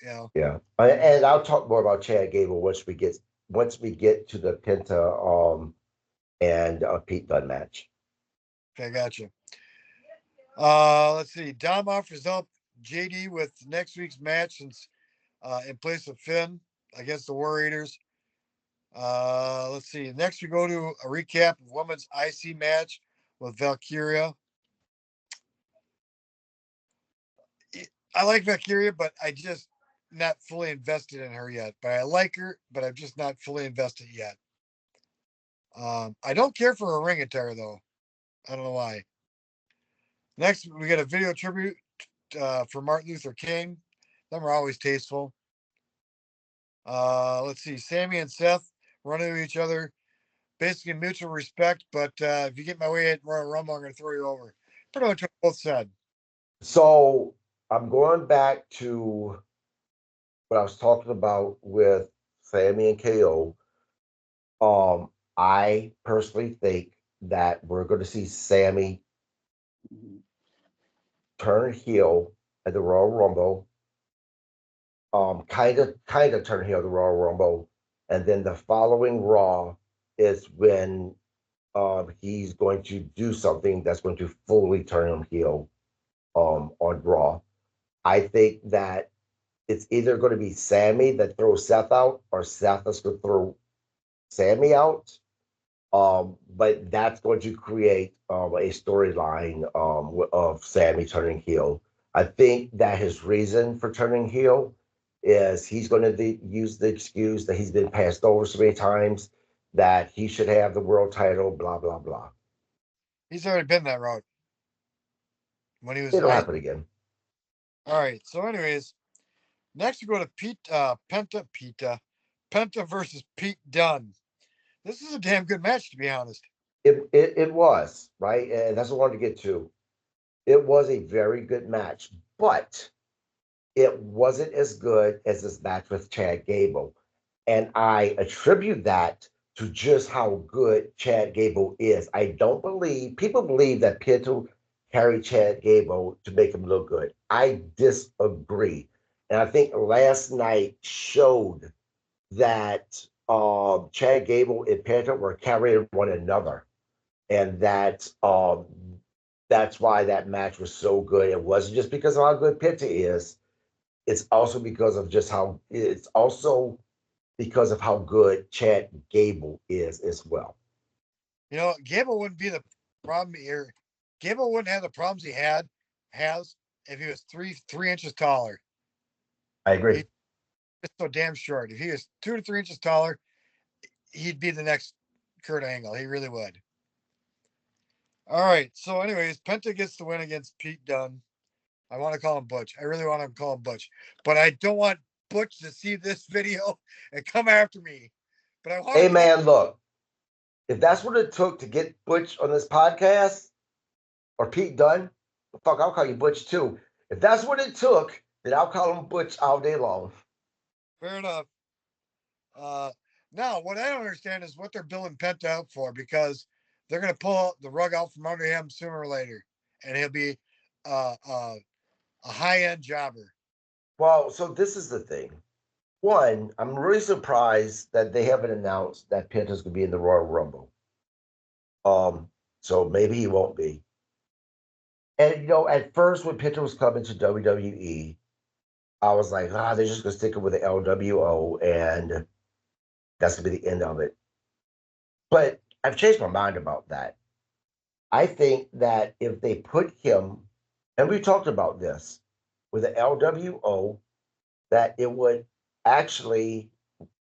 know. Yeah, and I'll talk more about Chad Gable once we get to the Penta and Pete Dunne match. Okay, gotcha. Let's see. Dom offers up JD with next week's match since in place of Finn against the War Raiders. Let's see. Next, we go to a recap of women's IC match with Valkyria. I like Valkyria, but I just not fully invested in her yet. But I like her, but I'm just not fully invested yet. I don't care for her ring attire though. I don't know why. Next, we get a video tribute for Martin Luther King. Them are always tasteful. Let's see. Sammy and Seth run into each other, basically mutual respect. But if you get my way at Royal Rumble, I'm going to throw you over. Pretty much what both said. So I'm going back to what I was talking about with Sammy and KO. I personally think that we're going to see Sammy turn heel at the Royal Rumble. Kind of turn heel at the Royal Rumble, and then the following Raw is when he's going to do something that's going to fully turn him heel on Raw. I think that it's either going to be Sammy that throws Seth out or Seth that's going to throw Sammy out. But that's going to create a storyline of Sammy turning heel. I think that his reason for turning heel is he's going to use the excuse that he's been passed over so many times that he should have the world title, blah, blah, blah. He's already been that route when he was. It'll happen again. All right. So, anyways, next we go to Penta versus Pete Dunne. This is a damn good match, to be honest. It was, right? And that's what I wanted to get to. It was a very good match, but it wasn't as good as this match with Chad Gable. And I attribute that to just how good Chad Gable is. I don't believe, people believe that Pinto carried Chad Gable to make him look good. I disagree. And I think last night showed that Chad Gable and Pinto were carrying one another. And that's why that match was so good. It wasn't just because of how good Pinto is. It's also because of how good Chad Gable is as well. You know, Gable wouldn't be the problem here. Gable wouldn't have the problems he has if he was three inches taller. I agree. He's so damn short. If he was 2 to 3 inches taller, he'd be the next Kurt Angle. He really would. All right. So, anyways, Penta gets the win against Pete Dunne. I want to call him Butch. I really want to call him Butch, but I don't want Butch to see this video and come after me. But I want. Hey, man, look. If that's what it took to get Butch on this podcast, or Pete Dunne, fuck, I'll call you Butch too. If that's what it took, then I'll call him Butch all day long. Fair enough. Now, what I don't understand is what they're billing Penta out for, because they're going to pull the rug out from under him sooner or later, and he'll be a high-end jobber. Well, so this is the thing. One, I'm really surprised that they haven't announced that Penta's going to be in the Royal Rumble. So maybe he won't be. And, at first when Penta was coming to WWE, I was like, they're just going to stick it with the LWO, and that's going to be the end of it. But I've changed my mind about that. I think that if they put him, and we talked about this, with the LWO, that it would actually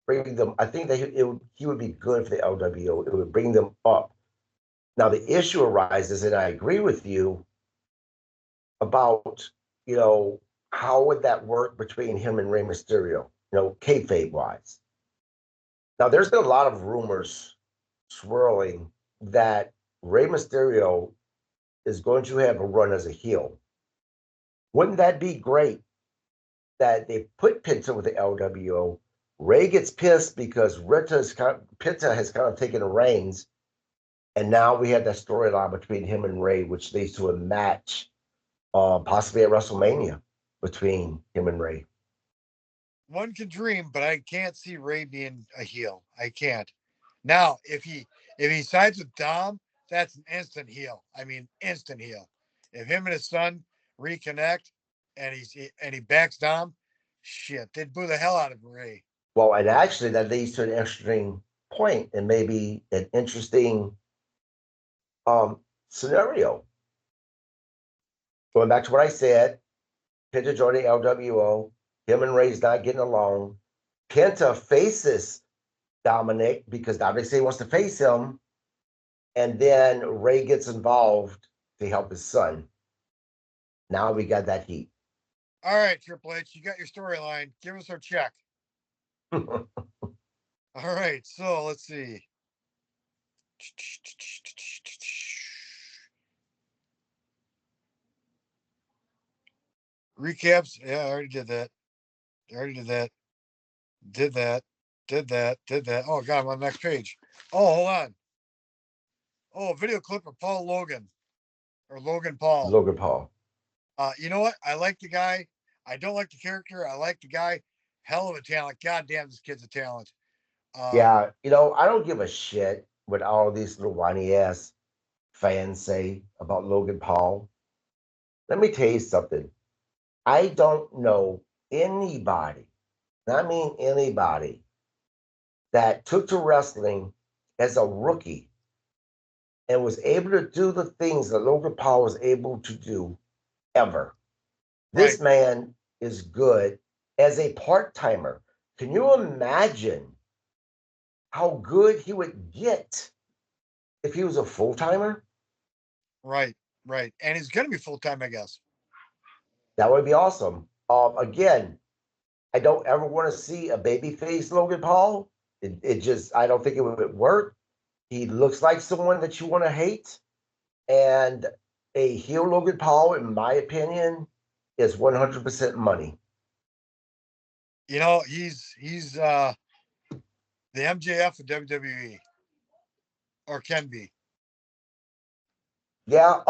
bring them, I think that he would be good for the LWO. It would bring them up. Now, the issue arises, and I agree with you about, how would that work between him and Rey Mysterio, kayfabe-wise. Now, there's been a lot of rumors swirling that Rey Mysterio is going to have a run as a heel. Wouldn't that be great that they put Penta with the LWO, Ray gets pissed because Pitta has kind of taken the reins, and now we have that storyline between him and Ray, which leads to a match, possibly at WrestleMania between him and Ray. One can dream, but I can't see Ray being a heel. I can't. Now, if he sides with Dom, that's an instant heel. I mean, instant heel. If him and his son reconnect, and he backs Dom, shit, they'd boo the hell out of Ray. Well, and actually, that leads to an interesting point and maybe an interesting scenario. Going back to what I said, Penta joining LWO, him and Ray's not getting along. Penta faces Dominic because Dominic says he wants to face him, and then Ray gets involved to help his son. Now we got that heat. All right, Triple H, you got your storyline. Give us our check. All right, so let's see. Recaps. Yeah, I already did that. Did that. Oh, God, I'm on the next page. Oh, hold on. Oh, a video clip of Paul Logan or Logan Paul. Logan Paul. You know what? I like the guy. I don't like the character. I like the guy. Hell of a talent. God damn, this kid's a talent. Yeah, I don't give a shit what all these little whiny ass fans say about Logan Paul. Let me tell you something. I don't know anybody, and I mean anybody, that took to wrestling as a rookie and was able to do the things that Logan Paul was able to do ever. This man is good as a part-timer. Can you imagine how good he would get if he was a full-timer? Right. And he's going to be full-time, I guess. That would be awesome. Again, I don't ever want to see a babyface Logan Paul. It just, I don't think it would work. He looks like someone that you want to hate. And a heel Logan Paul, in my opinion, is 100% money. He's the MJF of WWE, or can be. Yeah.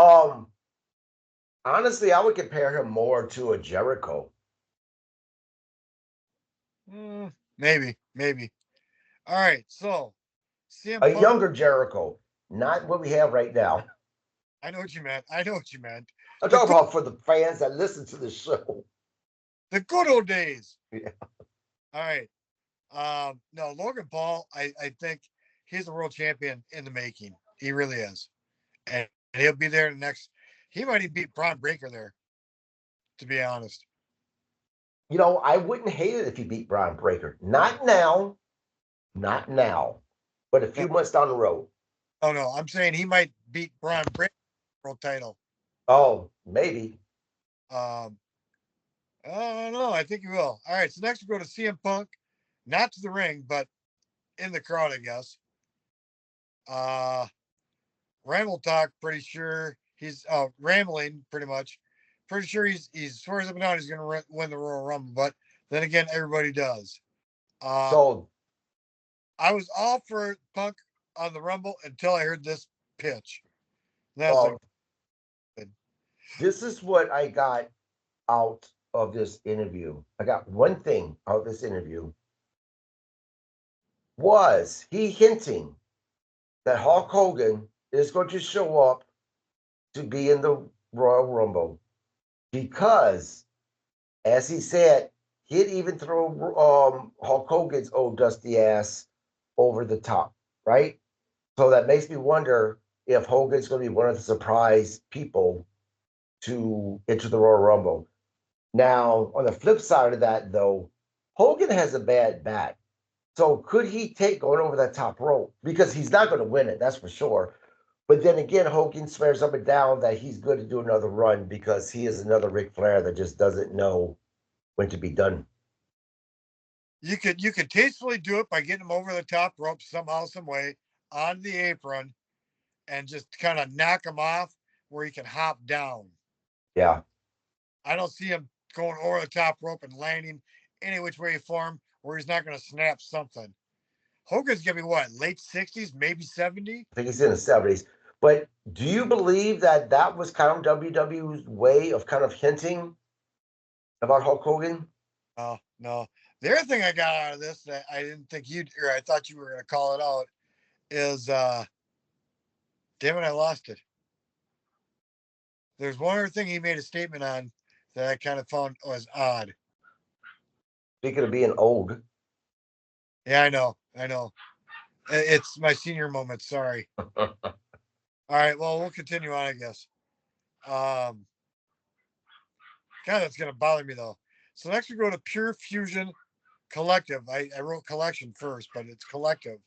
Honestly, I would compare him more to a Jericho. Maybe. All right, so CM Punk, younger Jericho, not what we have right now. I know what you meant. I'm talking about for the fans that listen to the show. The good old days. Yeah. All right. No, Logan Paul, I think he's a world champion in the making. He really is. And he'll be there he might even beat Braun Breaker there, to be honest. I wouldn't hate it if he beat Braun Breaker. Not now, but a few months down the road. Oh, no, I'm saying he might beat Braun Breaker world title. Oh, maybe. I don't know. I think he will. All right, so next we go to CM Punk, not to the ring, but in the crowd, I guess. Ramble talk, pretty sure he's rambling pretty much. Pretty sure he swears up and down he's going to win the Royal Rumble, but then again, everybody does. So I was all for Punk on the Rumble until I heard this pitch. That's this is what I got out of this interview. I got one thing out of this interview. Was he hinting that Hulk Hogan is going to show up to be in the Royal Rumble? Because, as he said, he'd even throw Hulk Hogan's old dusty ass over the top, right? So that makes me wonder if Hogan's going to be one of the surprise people to enter the Royal Rumble. Now, on the flip side of that, though, Hogan has a bad back. So could he take going over that top rope? Because he's not going to win it, that's for sure. But then again, Hogan swears up and down that he's good to do another run because he is another Ric Flair that just doesn't know when to be done. You could tastefully do it by getting him over the top rope somehow, some way, on the apron, and just kind of knock him off where he can hop down. Yeah. I don't see him going over the top rope and landing any which way, form, where he's not going to snap something. Hogan's going to be what, late 60s, maybe 70? I think he's in the 70s. But do you believe that that was kind of WWE's way of kind of hinting about Hulk Hogan? No. The other thing I got out of this that I didn't think you'd, or I thought you were going to call it out, is, damn it, I lost it. There's one other thing he made a statement on that I kind of found was odd. Speaking of being old. Yeah, I know. It's my senior moment. Sorry. All right. Well, we'll continue on, I guess. God, that's going to bother me, though. So next we go to Pure Fusion Collective. I wrote collection first, but it's collective.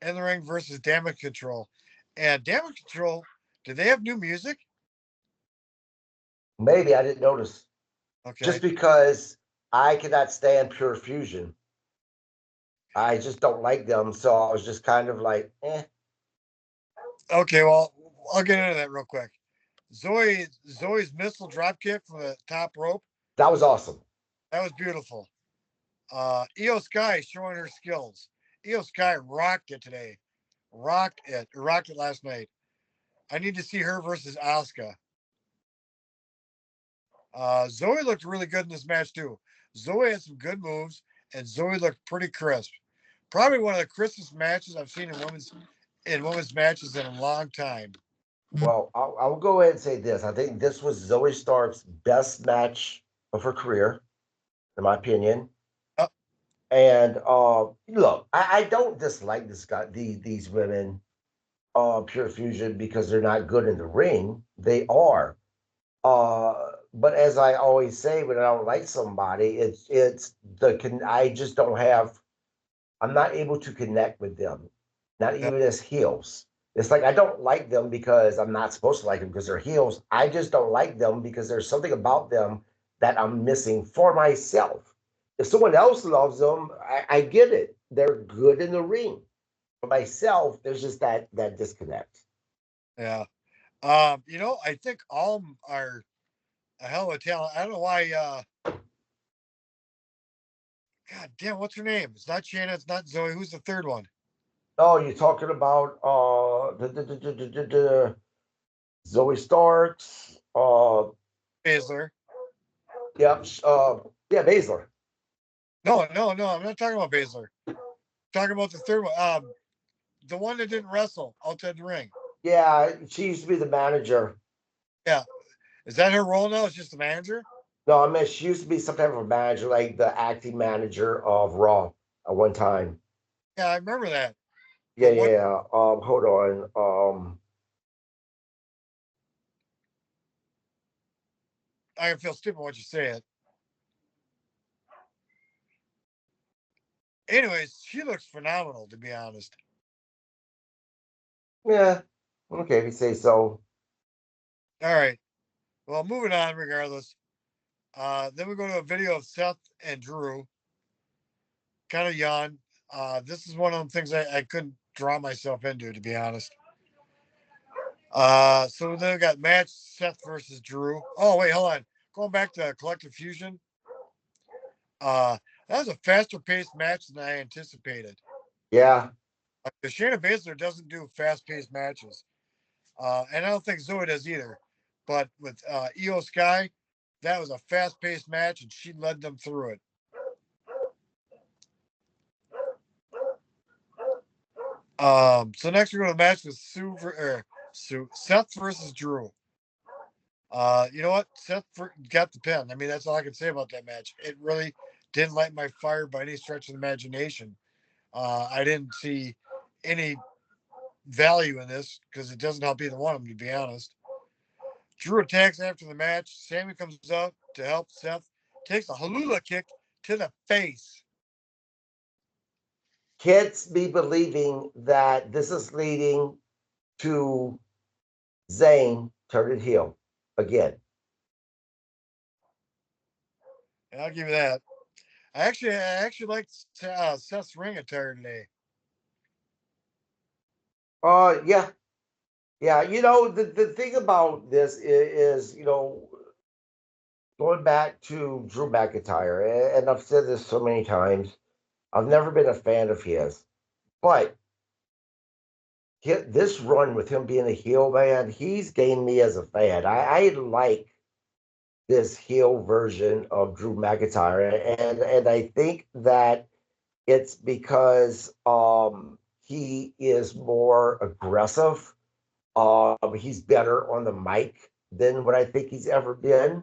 In the Ring versus Damage Control. And Damage Control, do they have new music? Maybe I didn't notice. Okay. Just because I cannot stand Pure Fusion. I just don't like them. So I was just kind of like, eh. Okay, well, I'll get into that real quick. Zoe's missile drop kick from the top rope. That was awesome. That was beautiful. Io Sky showing her skills. Io Sky rocked it today. Rocked it last night. I need to see her versus Asuka. Zoe looked really good in this match too. Zoe had some good moves, and Zoe looked pretty crisp. Probably one of the crispest matches I've seen in women's matches in a long time. Well, I'll go ahead and say this. I think this was Zoe Stark's best match of her career, in my opinion. And look, I don't dislike these women, Pure Fusion, because they're not good in the ring. They are. But as I always say, when I don't like somebody, I just don't have. I'm not able to connect with them, not even as heels. It's like I don't like them because I'm not supposed to like them because they're heels. I just don't like them because there's something about them that I'm missing for myself. If someone else loves them, I get it. They're good in the ring. For myself, there's just that disconnect. Yeah. I think all of them are a hell of a talent. I don't know why. God damn, what's her name? It's not Shanna. It's not Zoe. Who's the third one? Oh, you're talking about the Zoe Starks. Baszler. Yep. Yeah, Baszler. No. I'm not talking about Baszler. I'm talking about the third one. The one that didn't wrestle outside the ring. Yeah, she used to be the manager. Yeah. Is that her role now? It's just the manager? No, I mean she used to be some type of manager, like the acting manager of Raw at one time. Yeah, I remember that. Yeah, yeah. Hold on. I feel stupid once you say it. Anyways, she looks phenomenal, to be honest. Yeah. Okay, if you say so. All right. Well, moving on regardless. Then we go to a video of Seth and Drew. Kind of yawn. This is one of the things I couldn't draw myself into, to be honest. So then we got match Seth versus Drew. Oh, wait, hold on. Going back to Collective Fusion. That was a faster paced match than I anticipated. Yeah. Because Shayna Baszler doesn't do fast paced matches. And I don't think Zoe does either. But with Io Sky, that was a fast paced match, and she led them through it. So next we're going to match with Seth versus Drew. You know what? Seth got the pin. I mean, that's all I can say about that match. It really didn't light my fire by any stretch of the imagination. I didn't see any value in this because it doesn't help either one of them, to be honest. Drew attacks after the match. Sammy comes up to help Seth. Takes a halula kick to the face. Kids be believing that this is leading to Zayn turning heel again. And I'll give you that. I actually liked Seth's ring attire today. Yeah. Yeah, the thing about this is going back to Drew McIntyre, and I've said this so many times, I've never been a fan of his, but this run with him being a heel, man, he's gained me as a fan. I like this heel version of Drew McIntyre, and I think that it's because he is more aggressive. He's better on the mic than what I think he's ever been.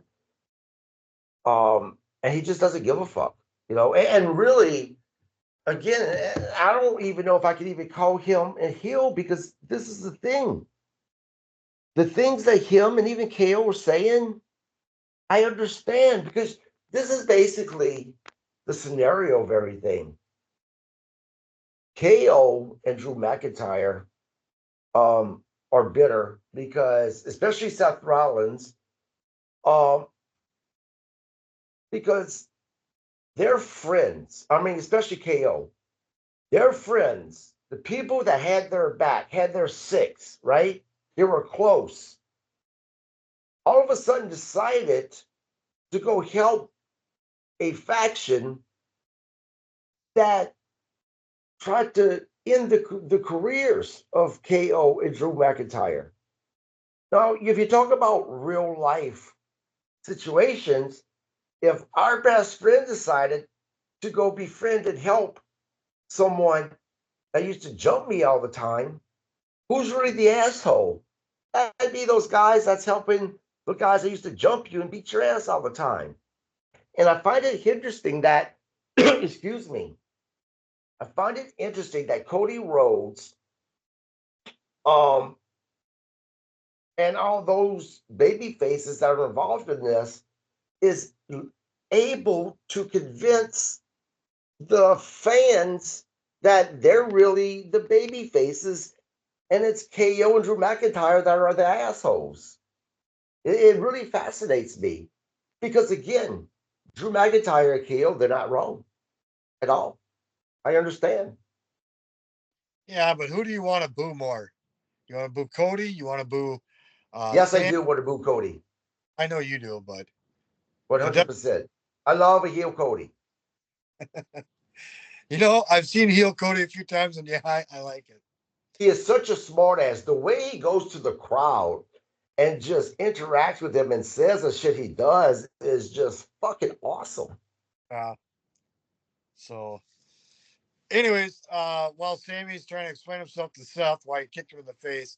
And he just doesn't give a fuck, and really, again, I don't even know if I could even call him a heel because this is the thing. The things that him and even KO were saying, I understand because this is basically the scenario of everything. KO and Drew McIntyre are bitter because, especially Seth Rollins, um, because they're friends. I mean, especially KO. They're friends. The people that had their back, had their six, right? They were close. All of a sudden decided to go help a faction that tried to end the careers of KO and Drew McIntyre. Now, if you talk about real life situations, if our best friend decided to go befriend and help someone that used to jump me all the time, who's really the asshole? That'd be those guys that's helping the guys that used to jump you and beat your ass all the time. And I find it interesting that, excuse me, I find it interesting that Cody Rhodes, um, and all those baby faces that are involved in this is able to convince the fans that they're really the baby faces and it's KO and Drew McIntyre that are the assholes. It really fascinates me because, again, Drew McIntyre and KO, they're not wrong at all. I understand. Yeah, but who do you want to boo more? You want to boo Cody? You want to boo Yes, I Sam? do want to boo Cody. I know you do, but the 100%. I love a heel Cody. I've seen heel Cody a few times, and yeah, I like it. He is such a smart ass. The way he goes to the crowd and just interacts with them and says the shit he does is just fucking awesome. Uh, so, anyways, while Sammy's trying to explain himself to Seth why he kicked him in the face,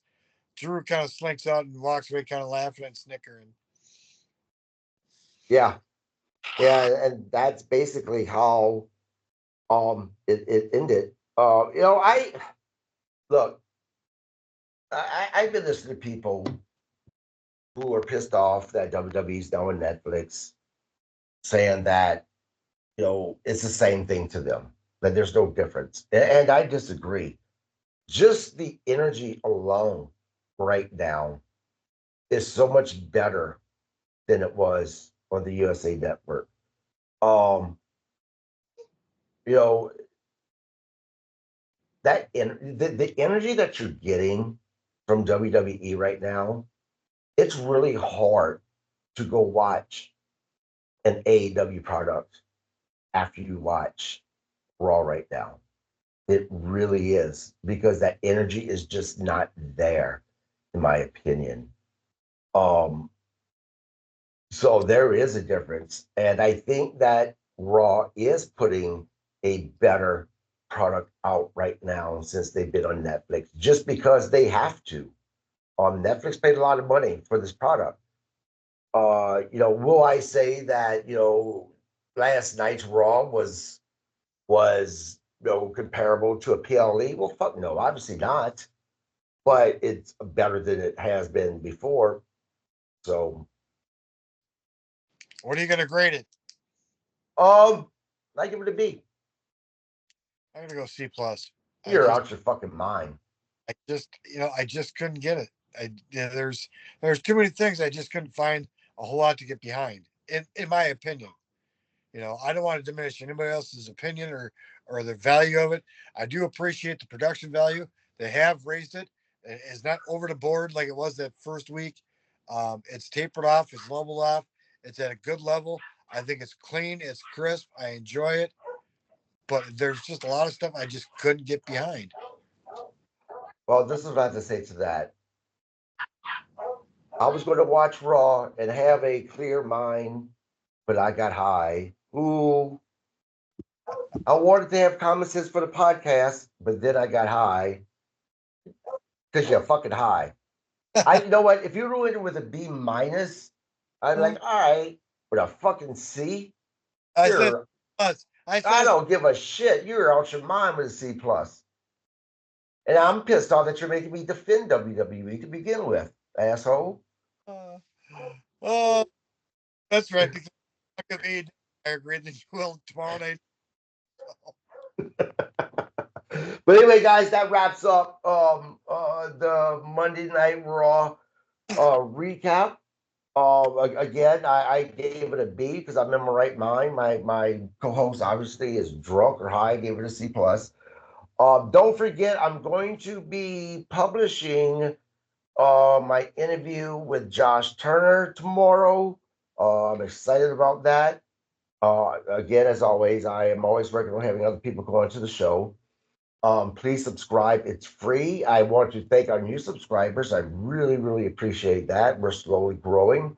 Drew kind of slinks out and walks away, kind of laughing and snickering. Yeah. Yeah. And that's basically how it ended. I look, I've been listening to people who are pissed off that WWE's now on Netflix saying that, it's the same thing to them, that there's no difference. And I disagree. Just the energy alone right now is so much better than it was on the USA Network. Um, you know, the energy that you're getting from WWE right now, it's really hard to go watch an AEW product after you watch Raw right now. It really is because that energy is just not there, in my opinion. Um, so there is a difference, and I think that Raw is putting a better product out right now since they've been on Netflix, just because they have to. Netflix paid a lot of money for this product. Will I say that last night's Raw was comparable to a PLE? Well, fuck no, obviously not. But it's better than it has been before. So, What are you going to grade it? I give it a B. I'm going to go C plus. I You're just, out your fucking mind. I just couldn't get it. There's too many things I just couldn't find a whole lot to get behind, in my opinion. I don't want to diminish anybody else's opinion or the value of it. I do appreciate the production value. They have raised it. It's not over the board like it was that first week. It's tapered off. It's leveled off. It's at a good level. I think it's clean. It's crisp. I enjoy it. but there's just a lot of stuff I just couldn't get behind. Well, this is what I have to say to that. I was going to watch Raw and have a clear mind, but I got high. Ooh. I wanted to have common sense for the podcast, but then I got high because you're fucking high. You know what? If you ruined it with a B minus, I'm like, all right, with a fucking C, I said, I don't give a shit. You're out your mind with a C plus. And I'm pissed off that you're making me defend WWE to begin with, asshole. Oh, that's right. Because I agree that you will tomorrow night. But anyway, guys, that wraps up the Monday Night Raw recap. Again, I gave it a B because I'm in my right mind. My co-host obviously is drunk or high. I gave it a C plus. Don't forget, I'm going to be publishing my interview with Josh Turner tomorrow. I'm excited about that. Again, as always, I am always regular having other people go into the show. Please subscribe. It's free. I want to thank our new subscribers. I really, really appreciate that. We're slowly growing.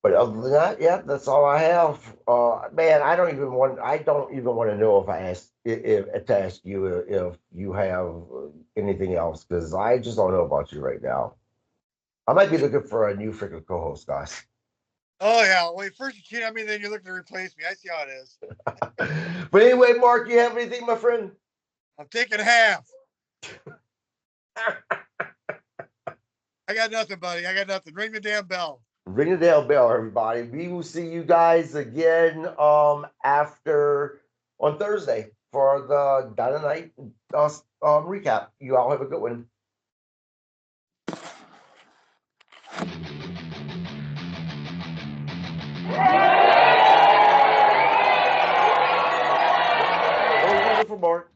But other than that, yeah, that's all I have. Man, I don't even want to know if I ask if to ask you if you have anything else because I just don't know about you right now. I might be looking for a new freaking co-host, guys. Oh yeah, wait. First you cheat on me, then you're looking to replace me. I see how it is. But anyway, Mark, you have anything, my friend? I'm taking half. I got nothing, buddy. I got nothing. Ring the damn bell. Ring the damn bell, everybody. We will see you guys again after on Thursday for the Dynamite recap. You all have a good one. For Mark.